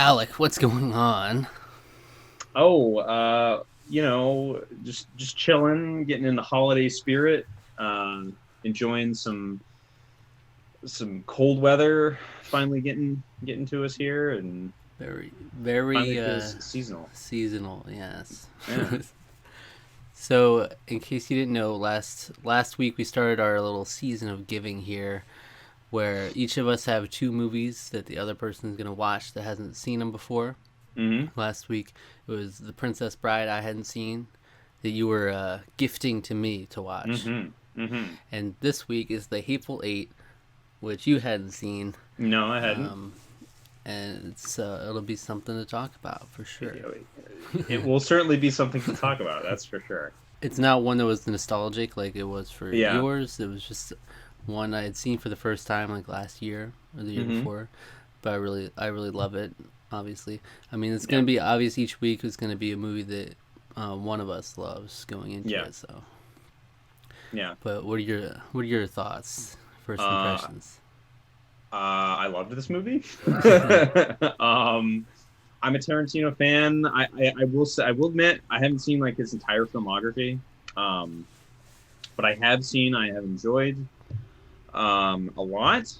Alec, what's going on? Oh, just chilling, getting in the holiday spirit, enjoying some cold weather. Finally getting to us here, and Very, finally very feels seasonal. seasonal. Yes. Yeah. So, in case you didn't know, last week we started our little season of giving here, where each of us have two movies that the other person is gonna watch that hasn't seen them before. Mm-hmm. Last week it was The Princess Bride I hadn't seen that you were gifting to me to watch, Mm-hmm. Mm-hmm. and this week is The Hateful Eight, which you hadn't seen. No, I hadn't. Um, and it'll be something to talk about for sure. It will certainly be something to talk about. That's for sure. It's not one that was nostalgic like it was for Yeah. yours. It was just one I had seen for the first time like last year or the year Mm-hmm. before. But I really love it. Obviously, I mean it's Yeah. gonna be obvious each week is gonna be a movie that one of us loves going into Yeah. it. So, Yeah. but what are your thoughts? First Uh, impressions. I loved this movie. I'm a Tarantino fan. I will say, I will admit I haven't seen like his entire filmography, um, but I have enjoyed a lot,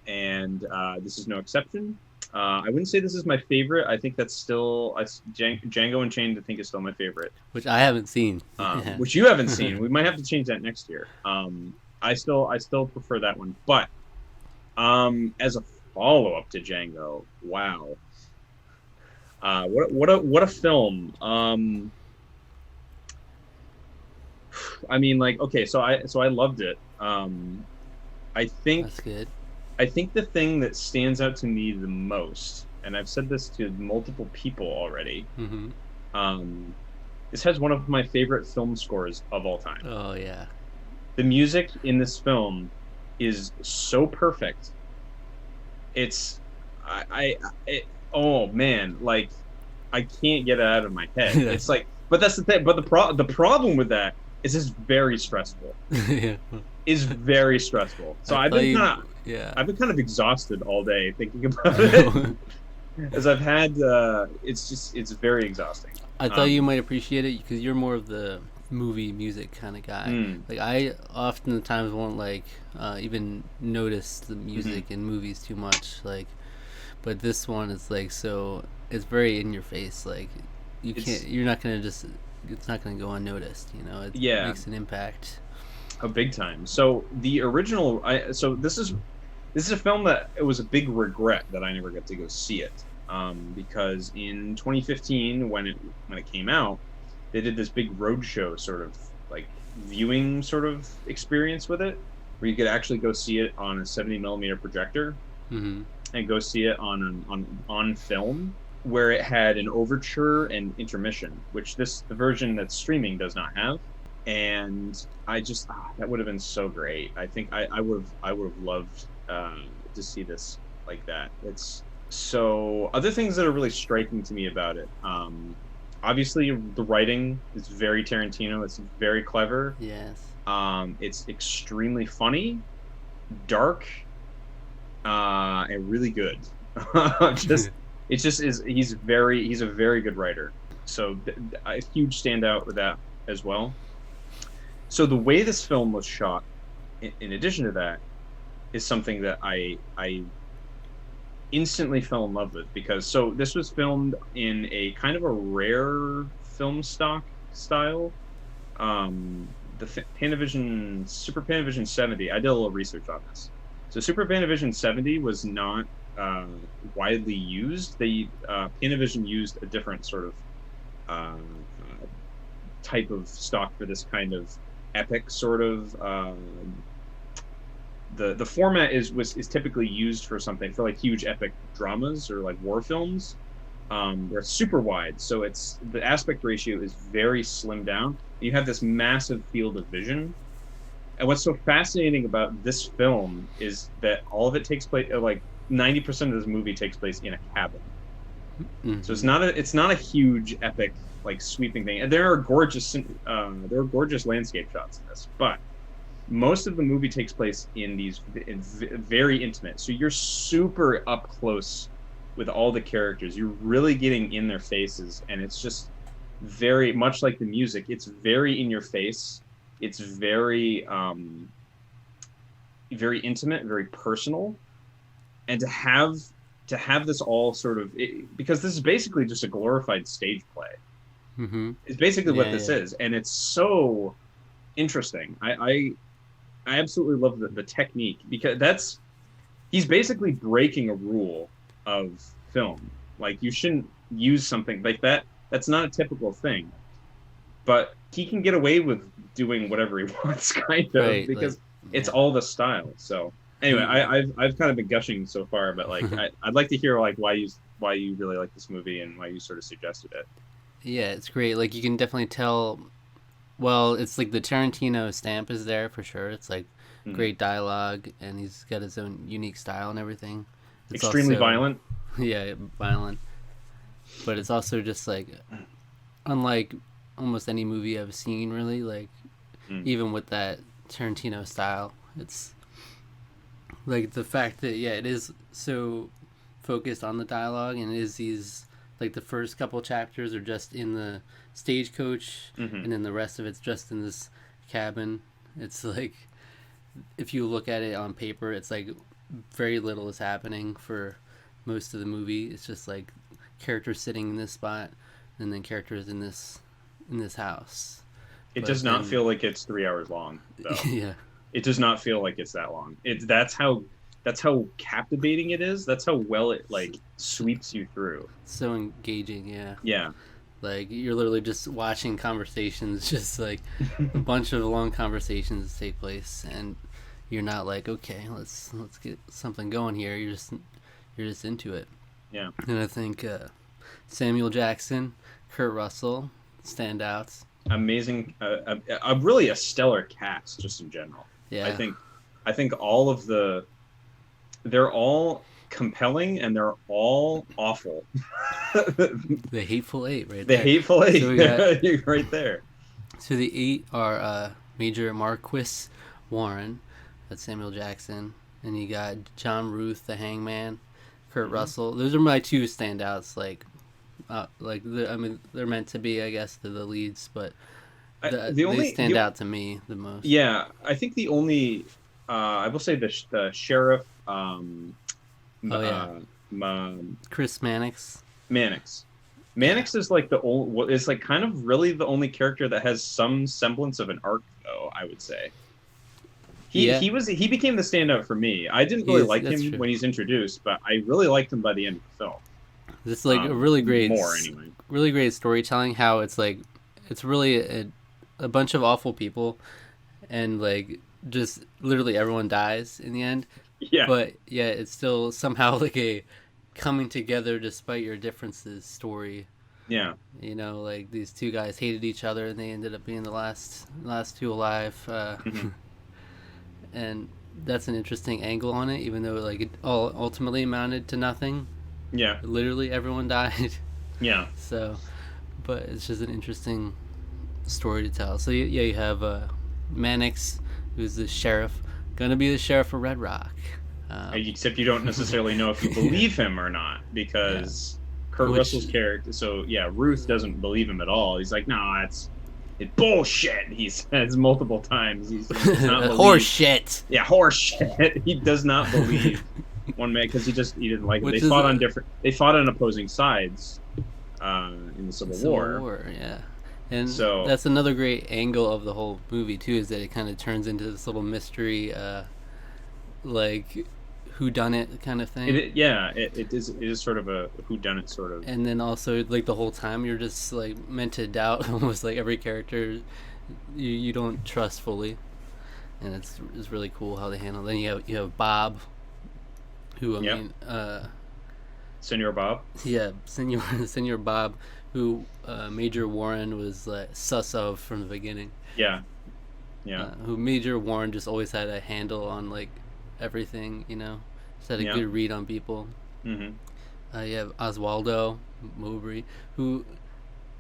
and this is no exception. I wouldn't say this is my favorite. I think that's still Django Unchained. I think is still my favorite, Which I haven't seen. which you haven't seen. We might have to change that next year. I still prefer that one, but as a follow up to Django, wow. What a film. I mean, like, okay, so I loved it. I think That's good. I think the thing that stands out to me the most, and I've said this to multiple people already, Mm-hmm. um, this has one of my favorite film scores of all time. Oh yeah. The music in this film is so perfect. It's oh man, like I can't get it out of my head. It's like, but that's the thing. But the problem with that is it's very stressful. Yeah. Is very stressful. So I thought you. Yeah. I've been kind of exhausted all day thinking about it, as I've had. It's very exhausting. I thought you Um, might appreciate it because you're more of the movie music kind of guy. mm, Like I oftentimes won't like even notice the mhm. music in movies too much. Like, but this one is like so. It's very in your face. Like you can't. It's You're not gonna just. It's not gonna go unnoticed. It yeah, makes an impact. a big time. So the original, so this is a film that it was a big regret that I never got to go see it, because in 2015 when it came out, they did this big roadshow sort of like viewing sort of experience with it, where you could actually go see it on a 70 millimeter projector Mm-hmm. and go see it on film, where it had an overture and intermission, which the version that's streaming does not have. And I just that would have been so great. I think I would have loved to see this like that. It's so other things that are really striking to me about it. Obviously, the writing is very Tarantino. It's very clever. Yes. It's extremely funny, dark, and really good. just it's just is he's a very good writer. So a huge standout with that as well. So the way this film was shot, in addition to that, is something that I instantly fell in love with, because so this was filmed in a kind of a rare film stock style. The Panavision Super Panavision 70. I did a little research on this. So Super Panavision 70 was not uh, widely used. Panavision used a different sort of type of stock for this kind of epic sort of. The format is typically used for something for like huge epic dramas or like war films, where it's super wide, so it's the aspect ratio is very slimmed down. You have this massive field of vision, and what's so fascinating about this film is that all of it takes place, like 90% of this movie takes place in a cabin. So Mm-hmm. it's not a huge epic like sweeping thing. And there are gorgeous landscape shots in this, but most of the movie takes place in very intimate. So you're super up close with all the characters. You're really getting in their faces, and it's just very much like the music. It's very in your face. It's very intimate, very personal, and to have this all sort of because this is basically just a glorified stage play. Mm-hmm. It's basically what Yeah, this yeah. is, and it's so interesting. I absolutely love the technique because that's he's basically breaking a rule of film. Like you shouldn't use something like that. That's not a typical thing, but he can get away with doing whatever he wants, kind of, Right, like, because it's yeah. all the style. So anyway, He, I've kind of been gushing so far, but like I'd like to hear like why you really like this movie and why you sort of suggested it. yeah, it's great. Like, you can definitely tell. Well, it's like the Tarantino stamp is there for sure. It's like Mm. great dialogue, and he's got his own unique style and everything. It's Extremely also, violent. yeah, violent, but it's also just like unlike almost any movie I've seen, really. Like, Mm. even with that Tarantino style, it's like the fact that, yeah, it is so focused on the dialogue, and it is these, like, the first couple chapters are just in the stagecoach, Hmm. and then the rest of it's just in this cabin. It's like, if you look at it on paper, it's like very little is happening for most of the movie. It's just like characters sitting in this spot, and then characters in this house. It does But not then, feel like it's 3 hours long, though. yeah, It does not feel like it's that long. That's how captivating it is. That's how well it like sweeps you through. so engaging. Yeah, Yeah. like you're literally just watching conversations, just like a bunch of long conversations take place, and you're not like, okay, let's get something going here. You're just into it. Yeah. And I think Samuel Jackson, Kurt Russell, standouts. Amazing. Really a stellar cast just in general. I Yeah, think I think all of they're all compelling and they're all awful. the Hateful Eight right The there. Hateful So we got Eight. You're right there. so the eight are Major Marquis Warren, that's Samuel Jackson, and you got John Ruth, the Hangman, Kurt Hmm. Russell. Those are my two standouts. I mean, they're meant to be, I guess, the leads, but The they only stand out to me the most. Yeah, I think the only I will say the sheriff Oh yeah, Chris Mannix. Mannix. Mannix is like the only is like kind of really the only character that has some semblance of an arc, though, I would say. Yeah, He became the standout for me. I didn't really like that's him true. when he's introduced, but I really liked him by the end of the film. This is like a really great, More anyway. really great storytelling. How it's like, it's really a bunch of awful people, and like just literally everyone dies in the end. Yeah, But yeah, it's still somehow like a coming together despite your differences story. yeah. Like these two guys hated each other, and they ended up being the last two alive. Hmm. And that's an interesting angle on it, even though like it all ultimately amounted to nothing. Yeah, Literally everyone died. yeah. So, but it's just an interesting story to tell. So yeah, you have Mannix, who's the sheriff, gonna be the sheriff of Red Rock. Except you don't necessarily know if you believe him or not Yeah, because Kurt which Russell's character. So yeah, Ruth doesn't believe him at all. He's like, "No, it's bullshit." He says multiple times. He does not horse believe. shit. Yeah, horse shit. He does not believe one man because he didn't like him. Which They is fought on different. They fought on opposing sides in the Civil War. Yeah. And So that's another great angle of the whole movie too, is that it kind of turns into this little mystery, like who done it kind of thing. it is sort of a whodunit sort of. And then also like the whole time you're just like meant to doubt almost like every character you don't trust fully, and it's really cool how they handle it. Then you have Bob, who I Yep. mean, Senor Bob. yeah, Senor Bob, who Major Warren was sus of from the beginning. Yeah, yeah, Who Major Warren just always had a handle on like everything, just had a yeah. good read on people. Hmm. You have Oswaldo Mowbray, who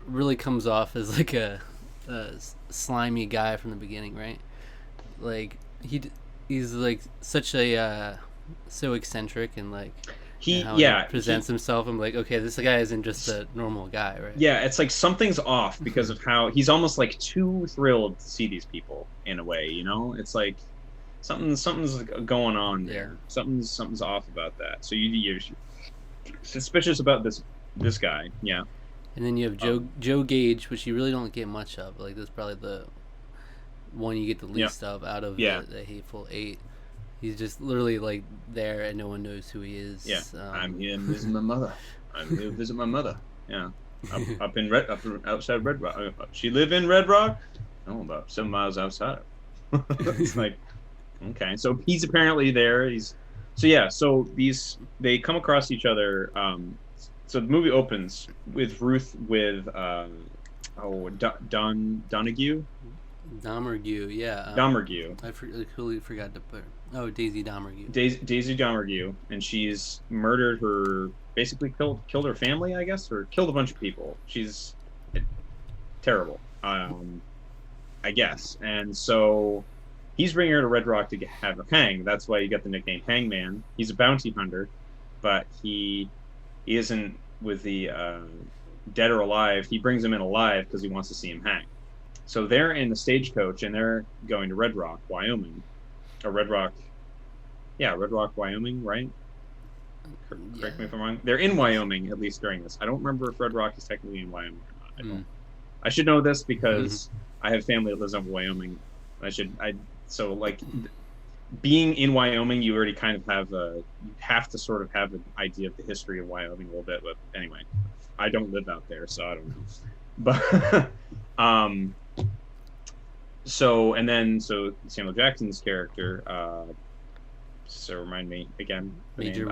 really comes off as like a slimy guy from the beginning, right? Like he's like such a so eccentric, and like and he how he yeah presents himself. I'm like, okay, this guy isn't just a normal guy, right? yeah, it's like something's off because of how he's almost like too thrilled to see these people in a way, you know? It's like something's going on Yeah. there. Something's off about that. So you're suspicious about this guy. Yeah. And then you have Um, Joe Gage, which you really don't get much of. Like, this is probably the one you get the yeah. least of out of Yeah. the Hateful Eight. He's just literally like there, and no one knows who he Yeah. is. I'm here to visit my mother. I'm here to visit my mother. Yeah. Outside Red Rock. She live in Red Rock? Oh, about 7 miles outside. It's like, okay. So he's apparently there. So yeah, so they come across each other. So the movie opens with Ruth with Donahue. Domergue, yeah. Domergue. I completely forgot to put. Oh, Daisy Domergue. Daisy Domergue, and she's murdered her, basically killed her family, I guess, or killed a bunch of people. She's terrible, I guess. And so he's bringing her to Red Rock to have her hanged. That's why you got the nickname Hangman. He's a bounty hunter, but he isn't with the dead or alive. He brings them in alive because he wants to see him hang. So they're in the stagecoach and they're going to Red Rock, Wyoming, or Red Rock, Wyoming, right? Correct me if I'm wrong. They're in Wyoming at least during this. I don't remember if Red Rock is technically in Wyoming or not. I don't. I should know this because I have family that lives in Wyoming. So like being in Wyoming, you already kind of you have to sort of have an idea of the history of Wyoming a little bit. But anyway, I don't live out there, so I don't know. But so Samuel Jackson's character, so remind me again. Major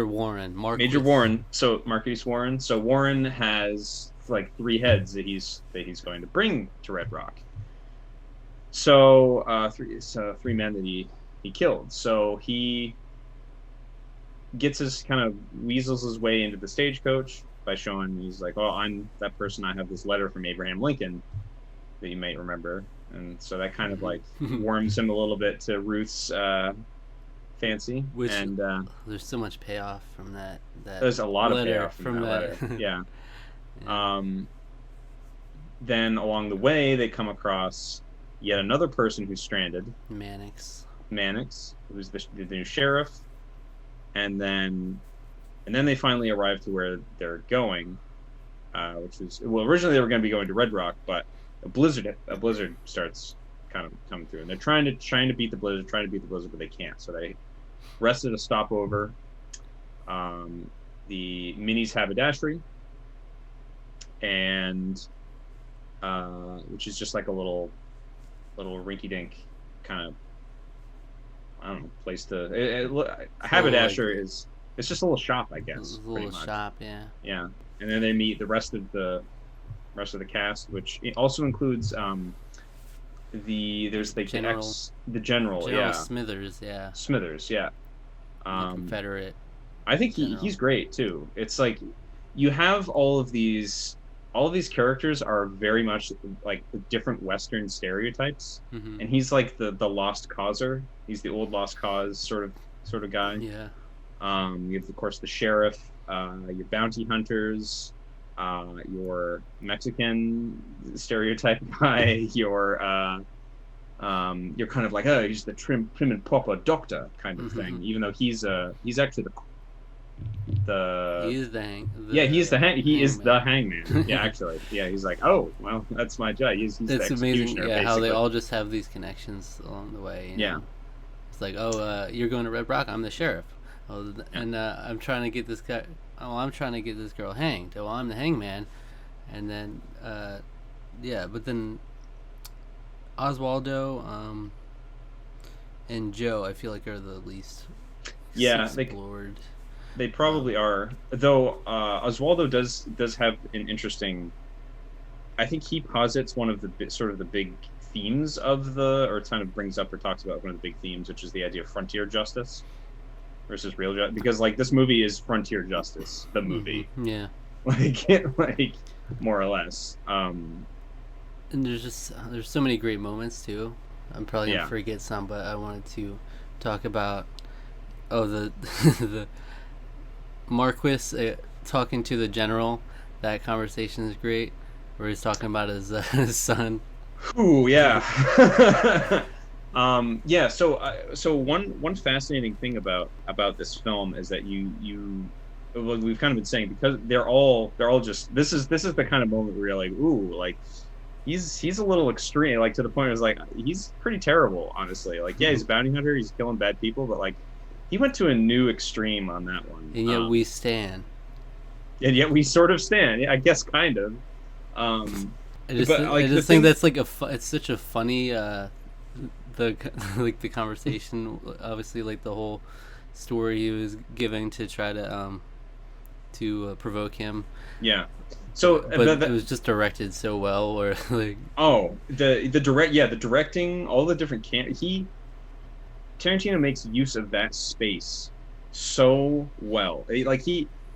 Warren. Major Warren. So Marquise Warren. So Warren has like 3 heads that he's going to bring to Red Rock. So 3 men that he killed. So he gets kind of weasels his way into the stagecoach by showing he's like, oh, I'm that person. I have this letter from Abraham Lincoln that you might remember, and so that kind of like warms him a little bit to Ruth's fancy. And there's so much payoff from that. There's a lot of payoff from that letter. Yeah. Then along the way, they come across yet another person who's stranded. Mannix, who's the new sheriff, and then they finally arrive to where they're going, which is, well, originally they were going to be going to Red Rock, but a blizzard starts kind of coming through, and they're trying to beat the blizzard, but they can't. So they rested a stopover. The Minnie's Haberdashery, and which is just like a little rinky-dink kind of, I don't know, place to. A haberdasher is, it's just a little shop, I guess. A little shop, yeah. Yeah, and then they meet the rest of the cast, which also includes there's the general, yeah. Smithers, yeah. Confederate. I think he's great too. It's like you have all of these characters are very much like the different Western stereotypes, and he's like the lost causer. He's the old lost cause sort of guy. Yeah. You have, of course, the sheriff, your bounty hunters, your Mexican stereotype guy, your you're kind of like, oh, he's the prim and proper doctor kind of thing, even though he's actually he is the hangman. Yeah, actually, yeah, he's like, oh, well, that's my job. He's that's the amazing. Yeah, basically. How they all just have these connections along the way. You know? It's like, oh, you're going to Red Rock. I'm the sheriff. Oh, and I'm trying to get this guy. Oh, I'm trying to get this girl hanged. Oh, I'm the hangman. And then, but then Oswaldo and Joe, I feel like, are the least explored. They probably are, though. Oswaldo does have an interesting. I think he posits one of the sort of the big themes of or kind of brings up or talks about one of the big themes, which is the idea of frontier justice versus real justice. Because like this movie is frontier justice, the movie. Yeah. like more or less. And there's so many great moments too. I'm probably gonna forget some, but I wanted to talk about the Marquis talking to the general. That conversation is great, where he's talking about his his son. Ooh, yeah. Yeah, so one fascinating thing about this film is that well, we've kind of been saying, because they're all just, this is the kind of moment where you're like, ooh, like he's a little extreme, like to the point where it's like he's pretty terrible, honestly. Like, yeah, he's a bounty hunter, he's killing bad people, but like he went to a new extreme on that one. And yet we stand. And yet we sort of stand, yeah, I guess, kind of. But I like the just think thing, that's like it's such a funny the like the conversation, obviously, like the whole story he was giving to try to provoke him. yeah. So, But it was just directed so well, or like oh, the directing, all the different Tarantino makes use of that space so well. Like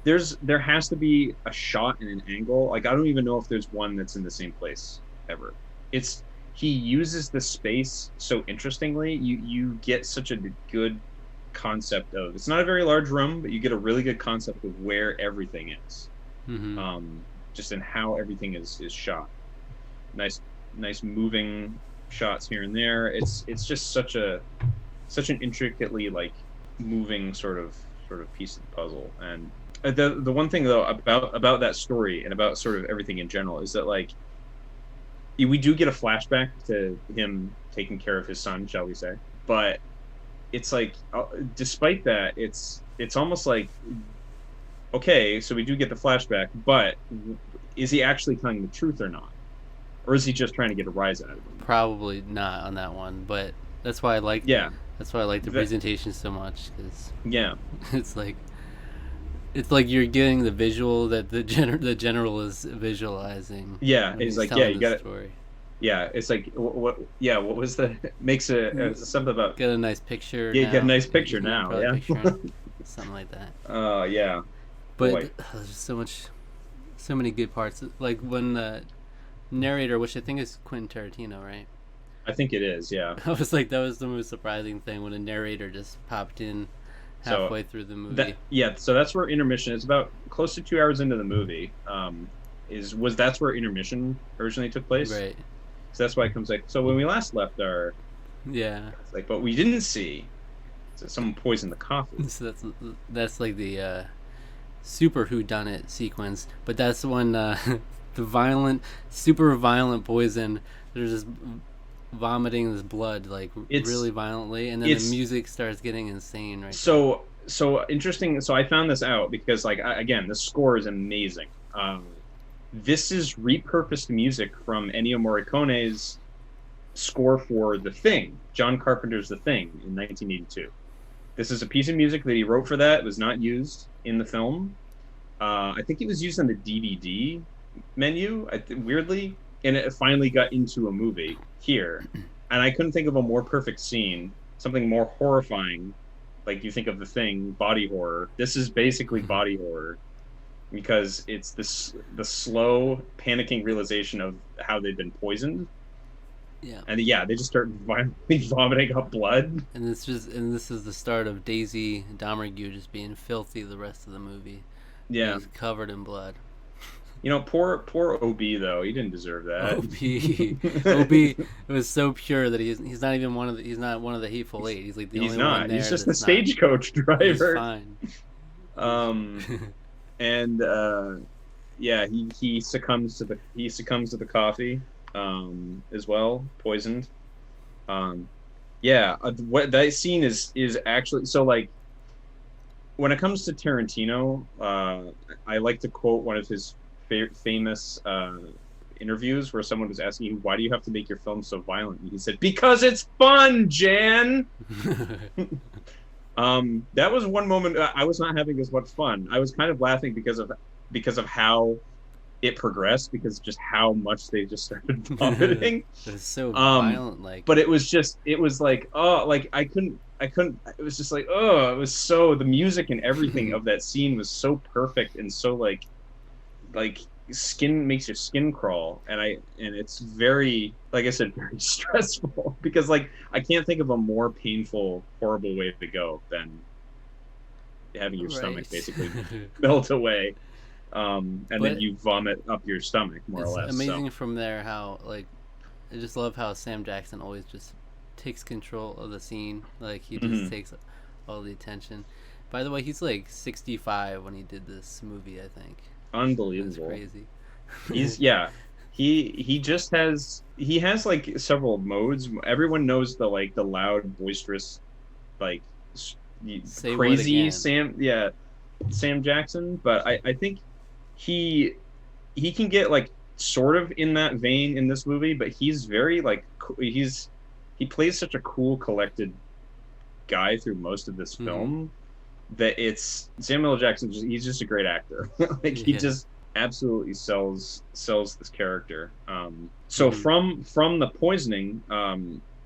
there has to be a shot and an angle. Like, I don't even know if there's one that's in the same place ever. It's He uses the space so interestingly. You get such a good concept of, it's not a very large room, but you get a really good concept of where everything is. Just in how everything is shot. Nice moving shots here and there. It's just such an intricately, like, moving sort of piece of the puzzle. And the one thing, though, about that story and about sort of everything in general is that, like, we do get a flashback to him taking care of his son, shall we say? But it's like, despite that, it's almost like, okay, so we do get the flashback, but is he actually telling the truth or not? Or is he just trying to get a rise out of him? probably not on that one, but that's why I like Yeah. that's why I like the presentation so much, because Yeah. it's like you're getting the visual that the general is visualizing. Yeah, when it's he's like, yeah, telling you the got it. story. Yeah, it's like, what was the, makes something about, Get a nice picture. yeah, you now. get a nice picture You can now, probably yeah. picture it, something like that. Yeah. But Boy. there's so many good parts. Like when the narrator, which I think is Quentin Tarantino, right? I think it is, yeah. I was like, that was the most surprising thing when a narrator just popped in halfway through the movie. So that's where intermission is. About close to 2 hours into the movie. That's where intermission originally took place. Right. So that's why it comes like, so when we last left our, Yeah. it's like, but we didn't see, so someone poisoned the coffee. So that's like the super whodunit sequence, but that's when the super violent poison. They're just vomiting this blood, like, really violently, and then the music starts getting insane. Right. So interesting. So I found this out because, like, again, the score is amazing. This is repurposed music from Ennio Morricone's score for The Thing, John Carpenter's The Thing, in 1982. This is a piece of music that he wrote for that. It was not used in the film. I think it was used on the DVD menu, weirdly, and it finally got into a movie here. And I couldn't think of a more perfect scene, something more horrifying. Like, you think of The Thing, body horror. This is basically body horror, because it's the slow, panicking realization of how they've been poisoned. Yeah. And yeah, they just start violently vomiting up blood. And this is the start of Daisy Domergue just being filthy the rest of the movie. Yeah. He's covered in blood. You know, poor OB, though. He didn't deserve that. OB, it was so pure that he's not even he's not one of the Hateful Eight. He's like the only one there. He's just the stagecoach driver. He's fine. And yeah, he succumbs to the coffee, as well, poisoned. Yeah, what that scene is actually, so, like, when it comes to Tarantino, I like to quote one of his famous interviews where someone was asking him, why do you have to make your film so violent? And he said, because it's fun, Jan. That was one moment I was not having as much fun. I was kind of laughing because of how it progressed, because just how much they just started vomiting. It was so violent, like. But it was like, oh, like I couldn't. It was just like, oh, it was so, the music and everything of that scene was so perfect and so like skin, makes your skin crawl, and it's very, like I said, very stressful, because, like, I can't think of a more painful, horrible way to go having your stomach Right. basically melt away, and then But you vomit up your stomach more or it's less. So amazing from there how like I just love how Sam Jackson always just takes control of the scene. Like he just mhm. takes all the attention. By the way, he's like 65 when he did this movie. I think that's Unbelievable. crazy. He's yeah. He has like several modes. Everyone knows the like the loud, boisterous, like Say what crazy again? Sam. Yeah, Sam Jackson. But I think he he can get like sort of in that vein in this movie. But he's very like he plays such a cool, collected guy through most of this Mm-hmm. film that it's Samuel L. Jackson. He's just a great actor. Like he Yeah. just absolutely sells this character. So Mm-hmm. from the poisoning,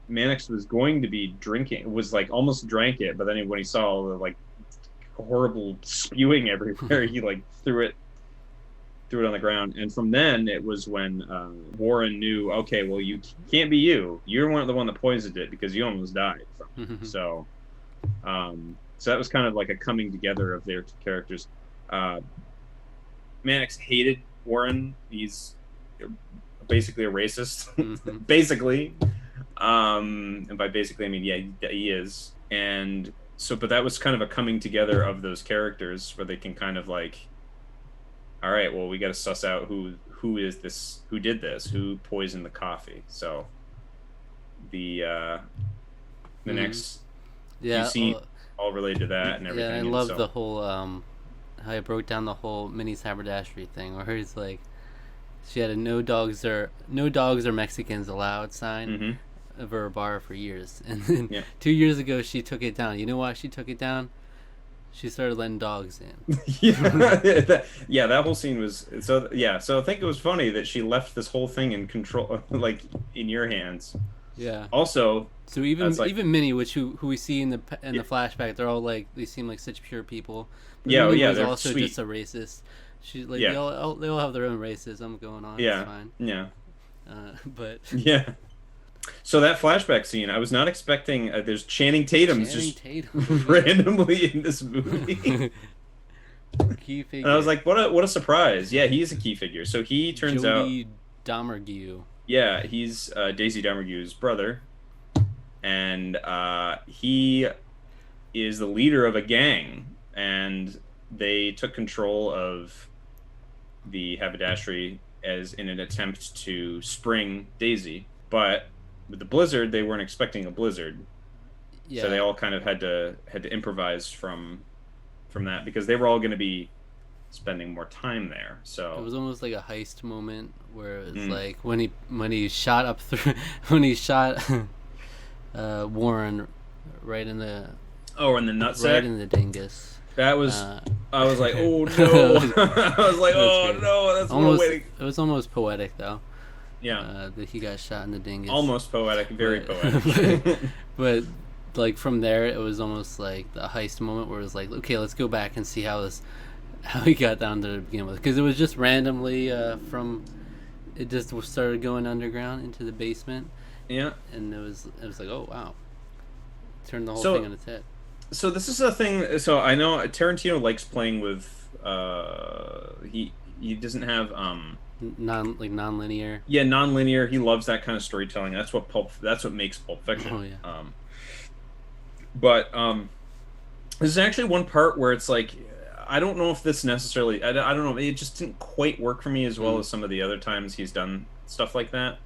Mannix was going to be drinking. Was like almost drank it, but then when he saw all the like horrible spewing everywhere, he like threw it on the ground. And from then it was when Warren knew, okay, well you can't be you. You're the one that poisoned it because you almost died from it. So that was kind of like a coming together of their two characters. Uh, Mannix hated Warren. He's basically a racist, Mm-hmm. basically. And by basically, I mean, yeah, he is. And so, but that was kind of a coming together of those characters where they can kind of like, all right, well, we got to suss out who is this, who did this, who poisoned the coffee. So the uh, the Mm-hmm. next few Yeah. scenes all related to that and Yeah. I everything. And love so, the whole how I broke down the whole mini haberdashery thing, where he's like, she had a no dogs or Mexicans allowed sign mm-hmm, of her bar for years, and then yeah. 2 years ago she took it down. You know why she took it down? She started letting dogs Yeah, in. yeah, that whole scene was so. Yeah, so I think it was funny that she left this whole thing in control, like in your hands. Yeah. Also, So it's like, even Minnie, which who we see in yeah, the flashback, they're all like they seem like such pure people, but yeah, oh, Minnie yeah, was they're also sweet. just a racist. She like Yeah, they all have their own racism going on. It's yeah, fine. yeah, But yeah. So that flashback scene, I was not expecting. There's Channing Tatum's Channing just Tatum, yeah, randomly in this movie, key and I was figure. like, what a surprise! Yeah, he's a key figure. So he turns out, Jody Domergue. yeah, he's Daisy Domergue's brother, and he is the leader of a gang, and they took control of the haberdashery as in an attempt to spring Daisy. But with the blizzard, they weren't expecting a blizzard, so they Yeah, all kind of had to improvise from that because they were all going to be spending more time there. it So was almost like a heist moment where it was mm. like when he shot up through when he shot Warren right in the Oh, and the right nutsack. in the dingus. That was. Uh, I was like, oh no! it I was like, was oh crazy. no! That's one Almost way to. it was almost poetic though. Yeah, That he got shot in the dingus, almost poetic, very but poetic. but like from there it was almost like the heist moment where it was like, okay, let's go back and see how he got down to begin with, because it was just randomly from it just started going underground into the basement, Yeah. and it was like, oh wow, turned the whole thing So on its head. so this is a thing. So I know Tarantino likes playing with. He doesn't have Non-linear. yeah, non-linear. He loves that kind of storytelling. That's what makes Pulp Oh Fiction. yeah. But there's actually one part where it's like I don't know if this necessarily I don't know, it just didn't quite work for me as well Mm. as some of the other times he's done stuff like that.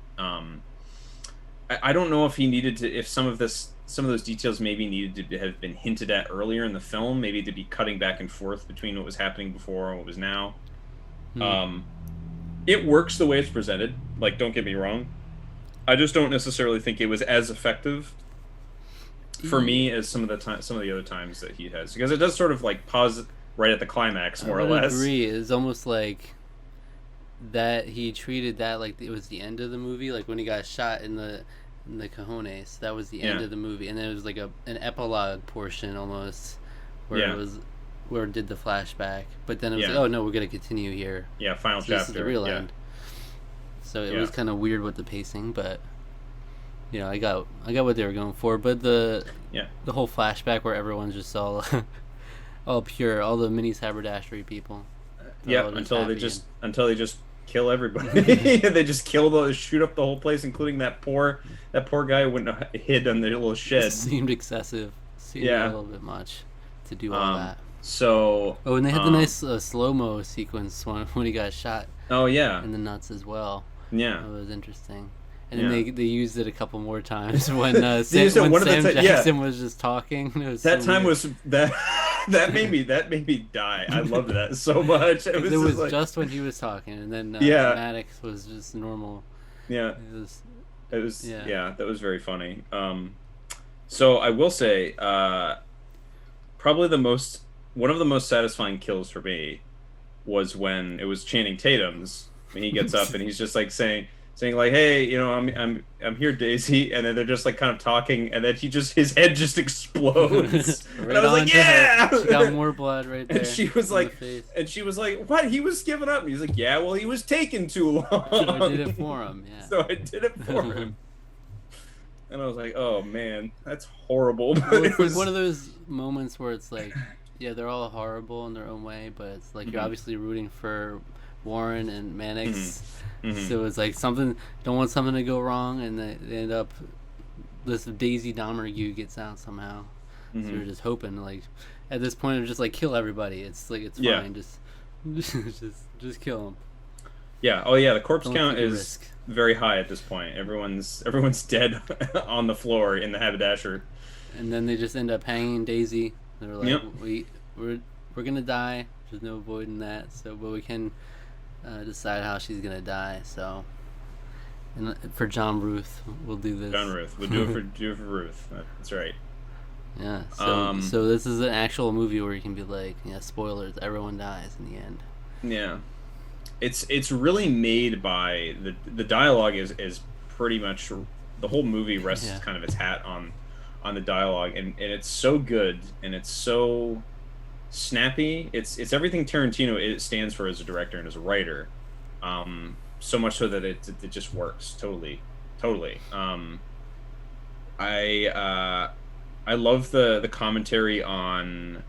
I don't know if he needed to if some of those details maybe needed to have been hinted at earlier in the film, maybe to be cutting back and forth between what was happening before and what was now. Mm. Um, it works the way it's presented. Like, don't get me wrong. I just don't necessarily think it was as effective for Yeah, me as some of the other times that he has, because it does sort of like pause right at the climax I more or would less. agree. It's almost like that he treated that like it was the end of the movie, like when he got shot in the cojones. That was the end Yeah, of the movie, and then it was like an epilogue portion almost, where yeah, it did the flashback. But then it was like, yeah, oh no, we're gonna continue here. yeah. Final So this is the chapter. real Yeah, end. So it yeah, was kind of weird with the pacing, but I got what they were going for. But yeah, the whole flashback where everyone's just all all pure, all the mini haberdashery people. They're Yep, all just happy and until they just kill everybody. They just shoot up the whole place, including that poor guy who went and hid on the little shed. seemed excessive. Seemed a Yeah. little bit much to do all Um. that. So. Oh, and they had the nice slow mo sequence when he got shot Oh yeah. in the nuts as well. Yeah. That was interesting. And Yeah. then they used it a couple more times when They used it Sam one of the Jackson was just talking. It was That so time weird. was that that made me die. I loved that so much. It was, It was like, just when he was talking, and then Yeah. Maddox was just normal. yeah. It was It was Yeah. yeah, that was very funny. So I will say, probably one of the most satisfying kills for me was when it was Channing Tatum's when he gets up and he's just like saying like, hey, I'm here, Daisy, and then they're just like kind of talking, and then his head just explodes. right And I was on like, to her. yeah. She got more blood right there. And she was in like, the face. what? He was giving up. And he's like, yeah, well, he was taking too long. So I did it for him. Yeah. So I did it for him. And I was like, oh man, that's horrible. But Well, it it's was like one of those moments where it's like, yeah, they're all horrible in their own way, but it's like you're Mhm. obviously rooting for Warren and Mannix. Mhm. So it's like don't want something to go wrong, and they end up, this Daisy Domergue gets out somehow. So Mhm. you're just hoping, like, at this point, just like kill everybody. It's like, it's Yeah. fine, just just kill them. Yeah. Oh yeah. The corpse Don't count take a is risk. very high at this point. Everyone's dead on the floor in the haberdasher. And then they just end up hanging Daisy. They're like, Yep. we're gonna die. There's no avoiding that. So, but we can decide how she's gonna die. So, and for John Ruth, we'll do this. John Ruth. We'll do it for Ruth. That's right. Yeah. So, Um, so this is an actual movie where you can be like, yeah, spoilers. Everyone dies in the end. Yeah. It's really made by the dialogue is pretty much the whole movie rests Yeah. kind of its hat on the dialogue, and it's so good and it's so snappy. It's everything Tarantino it stands for as a director and as a writer. So much so that it just works totally. I love the commentary on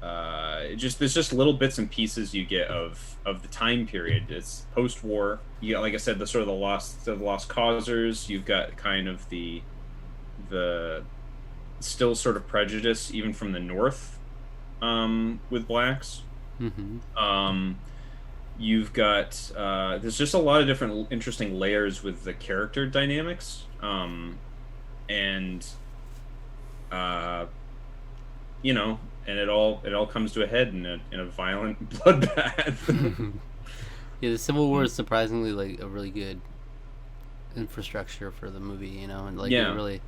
there's just little bits and pieces you get of the time period. It's post-war. You got, like I said, the sort of the lost causers. You've got kind of the still sort of prejudice even from the North with blacks. Mm-hmm. You've got there's just a lot of different interesting layers with the character dynamics, and and it all comes to a head in a violent bloodbath. Yeah, the Civil War is surprisingly like a really good infrastructure for the movie, and like Yeah. it really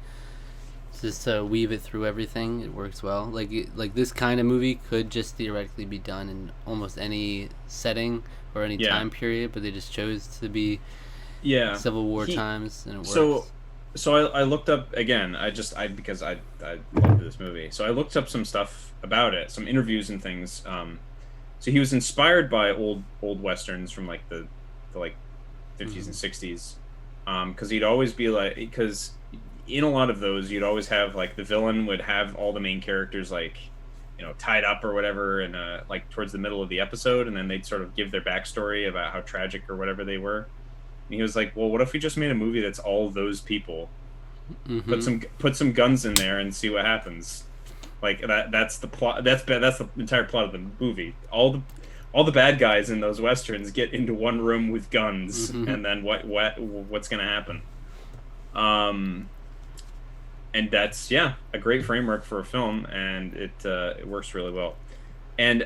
just to weave it through everything. It works well. Like this kind of movie could just theoretically be done in almost any setting or any Yeah. time period, but they just chose to be Yeah. Civil War times, and it works. So I looked up again. Because I loved this movie. So I looked up some stuff about it, some interviews and things. So he was inspired by old westerns from like the like 50s and 60s, because he'd always be like, because in a lot of those you'd always have like the villain would have all the main characters like tied up or whatever, and like towards the middle of the episode, and then they'd sort of give their backstory about how tragic or whatever they were. And he was like, well, what if we just made a movie that's all those people? Mhm. Put some guns in there and see what happens. Like that's the plot. That's the entire plot of the movie. All the bad guys in those westerns get into one room with guns, Mhm. and then what's gonna happen? And that's a great framework for a film, and it works really well. And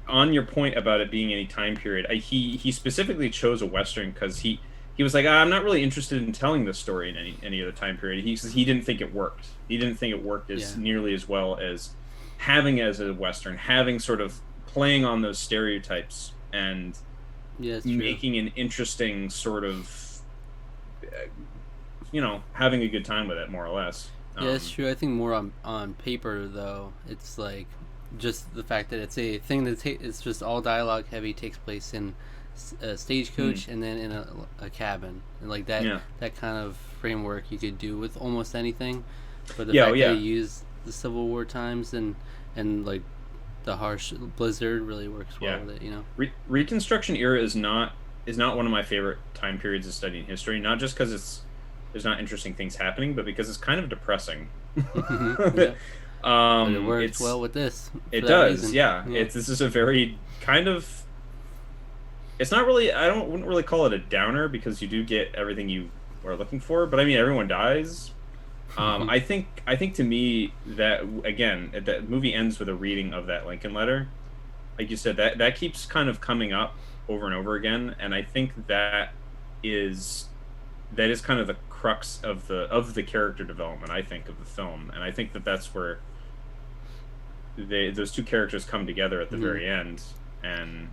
on your point about it being any time period, he specifically chose a western because he was like, I'm not really interested in telling this story in any other time period. He says he didn't think it worked. He didn't think it worked as nearly as well as having as a western, having sort of playing on those stereotypes and making an interesting sort of having a good time with it, more or less. Yeah, it's true. I think more on paper though, it's like just the fact that it's a thing that it's just all dialogue heavy, takes place in a stagecoach and then in a cabin, and like that that kind of framework you could do with almost anything. But the fact that you use the Civil War times and like the harsh blizzard really works well Yeah. with it. You know. Reconstruction era is not one of my favorite time periods of studying history. Not just because it's there's not interesting things happening, but because it's kind of depressing. Yeah. But it worked well It's with this for it that does, reason. yeah. Yeah. It's this is a very kind of it's not really I don't wouldn't really call it a downer because you do get everything you are looking for, but I mean everyone dies. I think to me that again that movie ends with a reading of that Lincoln letter. Like you said, that keeps kind of coming up over and over again, and I think is that is kind of the crux of the character development. I think of the film, and I think that that's where those two characters come together at the Mhm. very end, and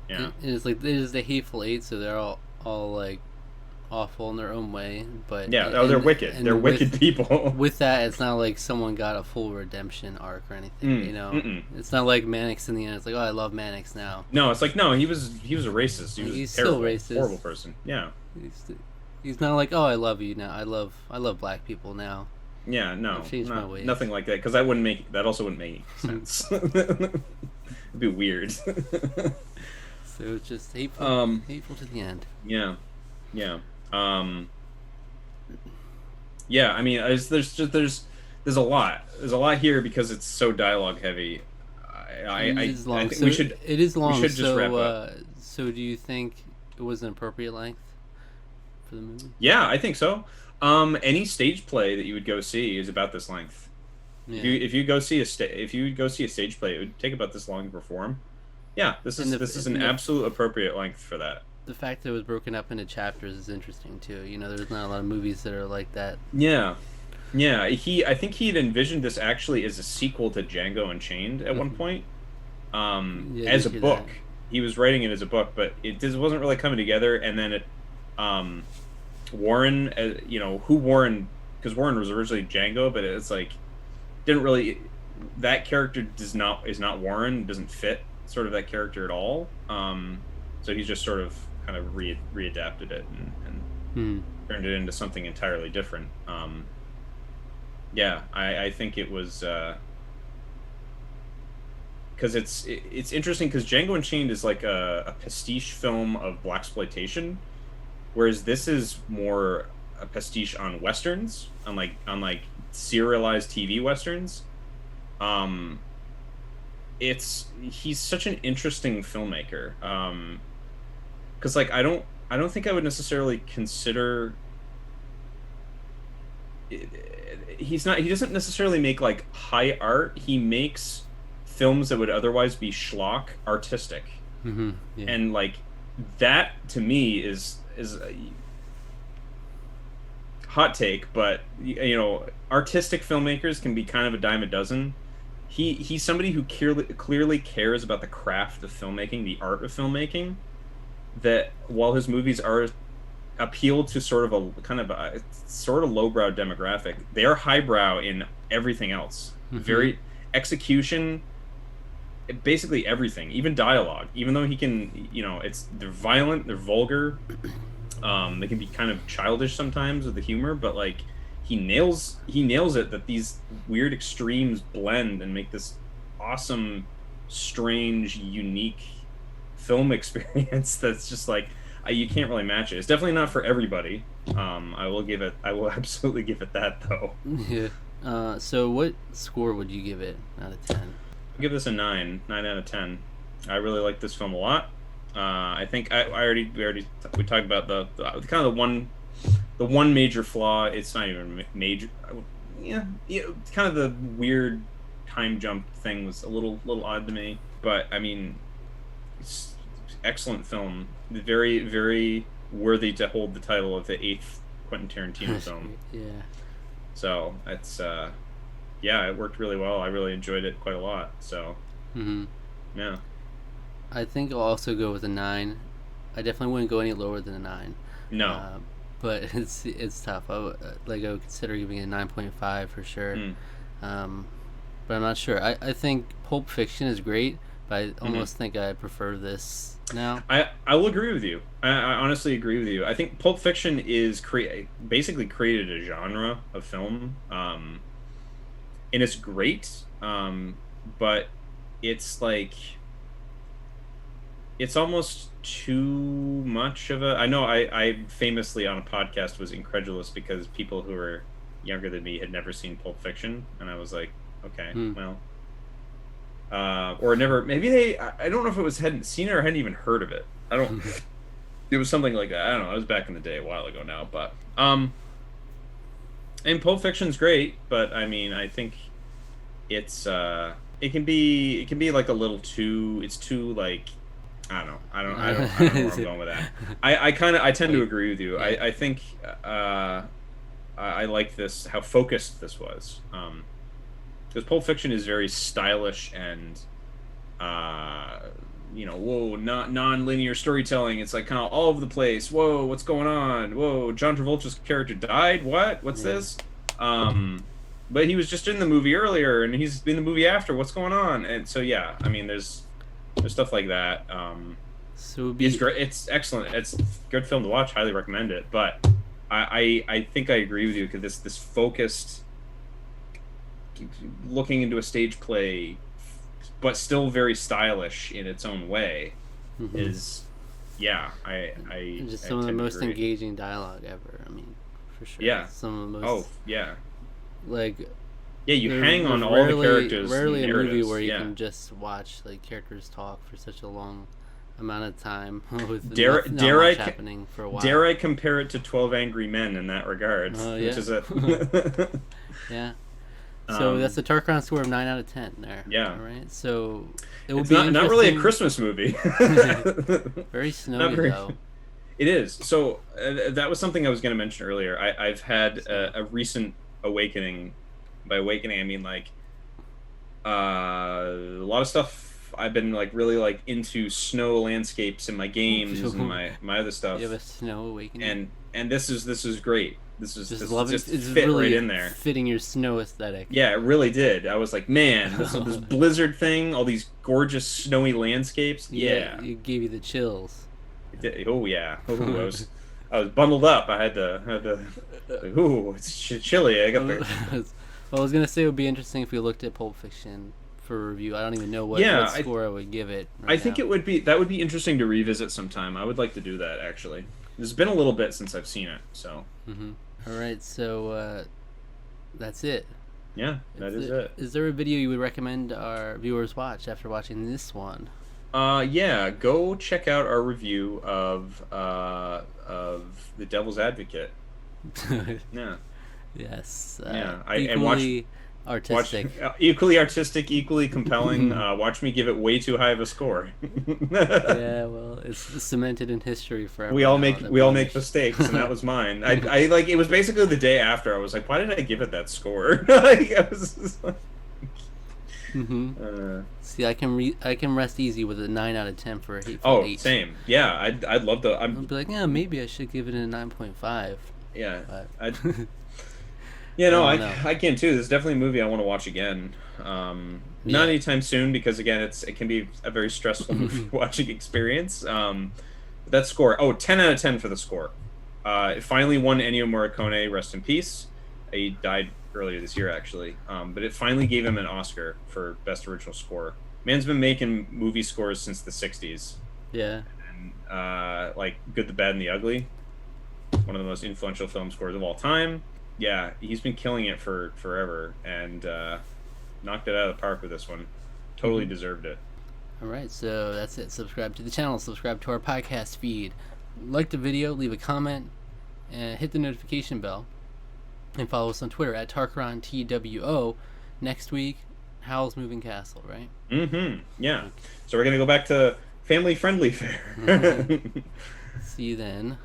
yeah, It's like it is the hateful eight, so they're all like awful in their own way, but yeah. Oh, they're wicked. They're and wicked people. with that, it's not like someone got a full redemption arc or anything. You know, Mm-mm. it's not like Mannix in the end. It's like, oh, I love Mannix now. No, it's like no, he was a racist. He was He's still terrible, racist. horrible person. Yeah, He's, he's not like, oh, I love you now. I love black people now. yeah. No, I've changed my ways. nothing like that because that also wouldn't make sense. It'd be weird. So it's just hateful, hateful to the end. Yeah, yeah, um, yeah. I mean, there's a lot here because it's so dialogue heavy. It is long. I think So we should it is long. we should just wrap so up. so do you think it was an appropriate length for the movie? Yeah, I think so. Any stage play that you would go see is about this length. Yeah. If you go see if you go see a stage play, it would take about this long to perform. Yeah, this is an absolute appropriate length for that. The fact that it was broken up into chapters is interesting too. You know, there's not a lot of movies that are like that. Yeah. Yeah, I think he had envisioned this actually as a sequel to Django Unchained at one point. Yeah, I As a did hear book. that. He was writing it as a book, but it just wasn't really coming together and then it Warren you know, who Warren because Warren was originally Django, but it's like didn't really that character is not Warren, doesn't fit sort of that character at all. So he's just sort of kind of readapted it and turned it into something entirely different. Yeah, I think it was because it's interesting because Django Unchained is like a pastiche film of blaxploitation, whereas this is more a pastiche on westerns, on like serialized TV westerns. It's he's such an interesting filmmaker. Because like I don't think I would necessarily consider he doesn't necessarily make like high art. He makes films that would otherwise be schlock artistic, Yeah. and like that to me is a hot take, but you know, artistic filmmakers can be kind of a dime a dozen. He's somebody who clearly cares about the craft of filmmaking, the art of filmmaking. That while his movies are appeal to sort of a kind of a sort of lowbrow demographic, they are highbrow in everything else. Very execution, basically everything, even dialogue. Even though he can, you know, they're violent, they're vulgar, they can be kind of childish sometimes with the humor, but like he nails it that these weird extremes blend and make this awesome, strange, unique film experience that's just like you can't really match it. It's definitely not for everybody. I will absolutely give it that though. Yeah. So what score would you give it out of 10? I'll give this a 9 out of 10. I really like this film a lot. I think we talked about the kind of the one major flaw. It's not even major. Yeah, kind of the weird time jump thing was a little odd to me. But I mean, it's excellent film. Very very worthy to hold the title of the eighth Quentin Tarantino film. Yeah. So it's yeah, it worked really well. I really enjoyed it quite a lot. So yeah. I think I'll also go with a 9. I definitely wouldn't go any lower than a 9. No. But it's tough. I would consider giving it a 9.5 for sure. But I'm not sure. I think Pulp Fiction is great, but I almost think I prefer this now. I will agree with you. I honestly agree with you. I think Pulp Fiction is basically created a genre of film, and it's great. But it's like it's almost too much of a. I know I famously on a podcast was incredulous because people who were younger than me had never seen Pulp Fiction, and I was like, okay, well, or never. Maybe they. I don't know if it was hadn't seen it or hadn't even heard of it. I don't. It was something like that. I don't know. It was back in the day, a while ago now, but and Pulp Fiction's great, but I mean, I think it's it can be like a little too. It's too like. I don't know where I'm going with that. I tend to agree with you. I think I like this how focused this was. Because Pulp Fiction is very stylish and whoa, not non-linear storytelling. It's like kind of all over the place. Whoa, what's going on? Whoa, John Travolta's character died. What's this? But he was just in the movie earlier, and he's in the movie after. What's going on? And so yeah, I mean, there's stuff like that. So it's great. It's excellent. It's a good film to watch. Highly recommend it. But I think I agree with you because this focused, looking into a stage play, but still very stylish in its own way, is just some of the most engaging dialogue ever. I mean, for sure. Yeah. Some of the most. Oh yeah. Like. Yeah, you hang on all the characters. Rarely a movie where you can just watch like characters talk for such a long amount of time with not much happening for a while. Dare I compare it to 12 Angry Men in that regard? Yeah. Which is a yeah. So that's a Tarqaron score of 9 out of 10 there. Yeah. All right. So it will it's be not really a Christmas movie. Very snowy though. It is. So that was something I was going to mention earlier. I've had a recent awakening. By awakening, I mean like a lot of stuff. I've been like really like into snow landscapes in my games and my other stuff. You have a snow awakening, and this is great. This is just it's fit really right in there, fitting your snow aesthetic. Yeah, it really did. I was like, man, this blizzard thing, all these gorgeous snowy landscapes. Yeah, it gave you the chills. Oh yeah. Oh, I was bundled up. I had to. Ooh, it's chilly. I got the. Well, I was gonna say it would be interesting if we looked at Pulp Fiction for review. I don't even know what score I would give it. I think it would be interesting to revisit sometime. I would like to do that actually. It's been a little bit since I've seen it, so. All right, so that's it. Yeah, that is it. Is there a video you would recommend our viewers watch after watching this one? Yeah, go check out our review of The Devil's Advocate. Yeah. Yes. Equally artistic. Equally artistic, equally compelling. Watch me give it way too high of a score. Yeah, well, it's cemented in history forever. We all make mistakes, and that was mine. I like it was basically the day after. I was like, why did I give it that score? I was just like, See, I can rest easy with a 9 out of 10 for a Hateful 8. Same. Yeah, I'd love to. I'd be like, yeah, maybe I should give it a 9.5. Yeah. Yeah, no, I can too. This is definitely a movie I want to watch again. Not anytime soon because again, it can be a very stressful movie watching experience. That score, 10 out of 10 for the score. It finally won Ennio Morricone, rest in peace. He died earlier this year actually, but it finally gave him an Oscar for best original score. Man's been making movie scores since the 60s. Yeah. And like Good, the Bad, and the Ugly, one of the most influential film scores of all time. Yeah, he's been killing it for forever and knocked it out of the park with this one. Totally deserved it. All right, so that's it. Subscribe to the channel, subscribe to our podcast feed, like the video, leave a comment, and hit the notification bell. And follow us on Twitter at Tarqaron TWO. Next week, Howl's Moving Castle, right? Yeah. So we're going to go back to family-friendly fare. See you then.